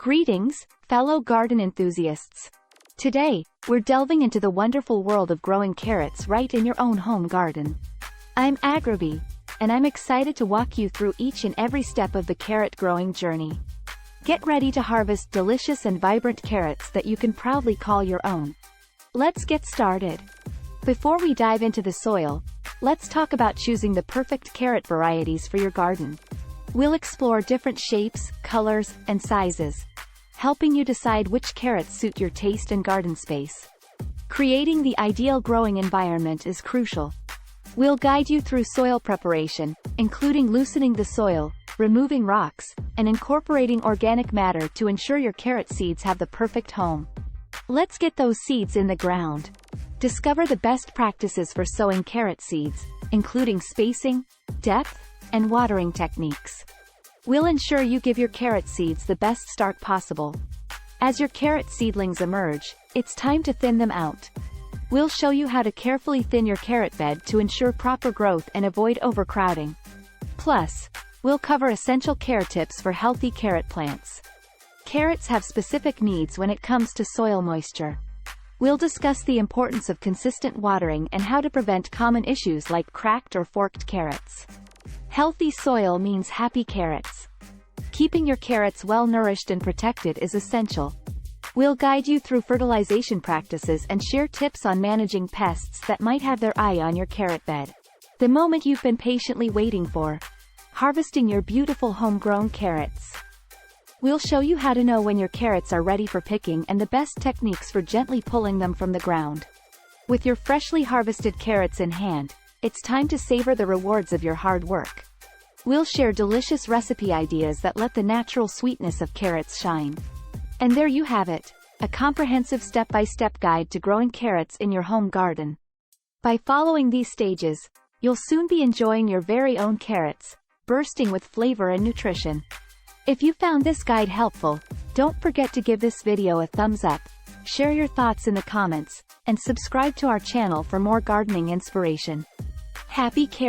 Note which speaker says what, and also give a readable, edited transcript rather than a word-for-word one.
Speaker 1: Greetings, fellow garden enthusiasts. Today, we're delving into the wonderful world of growing carrots right in your own home garden. I'm Agrabi, and I'm excited to walk you through each and every step of the carrot growing journey. Get ready to harvest delicious and vibrant carrots that you can proudly call your own. Let's get started. Before we dive into the soil, let's talk about choosing the perfect carrot varieties for your garden. We'll explore different shapes, colors, and sizes, helping you decide which carrots suit your taste and garden space. Creating the ideal growing environment is crucial. We'll guide you through soil preparation, including loosening the soil, removing rocks, and incorporating organic matter to ensure your carrot seeds have the perfect home. Let's get those seeds in the ground. Discover the best practices for sowing carrot seeds, including spacing, depth, and watering techniques. We'll ensure you give your carrot seeds the best start possible. As your carrot seedlings emerge, it's time to thin them out. We'll show you how to carefully thin your carrot bed to ensure proper growth and avoid overcrowding. Plus, we'll cover essential care tips for healthy carrot plants. Carrots have specific needs when it comes to soil moisture. We'll discuss the importance of consistent watering and how to prevent common issues like cracked or forked carrots. Healthy soil means happy carrots. Keeping your carrots well nourished and protected is essential. We'll guide you through fertilization practices and share tips on managing pests that might have their eye on your carrot bed. The moment you've been patiently waiting for: harvesting your beautiful homegrown carrots. We'll show you how to know when your carrots are ready for picking and the best techniques for gently pulling them from the ground. With your freshly harvested carrots in hand, it's time to savor the rewards of your hard work. We'll share delicious recipe ideas that let the natural sweetness of carrots shine. And there you have it, a comprehensive step-by-step guide to growing carrots in your home garden. By following these stages, you'll soon be enjoying your very own carrots, bursting with flavor and nutrition. If you found this guide helpful, don't forget to give this video a thumbs up, share your thoughts in the comments, and subscribe to our channel for more gardening inspiration. Happy carrot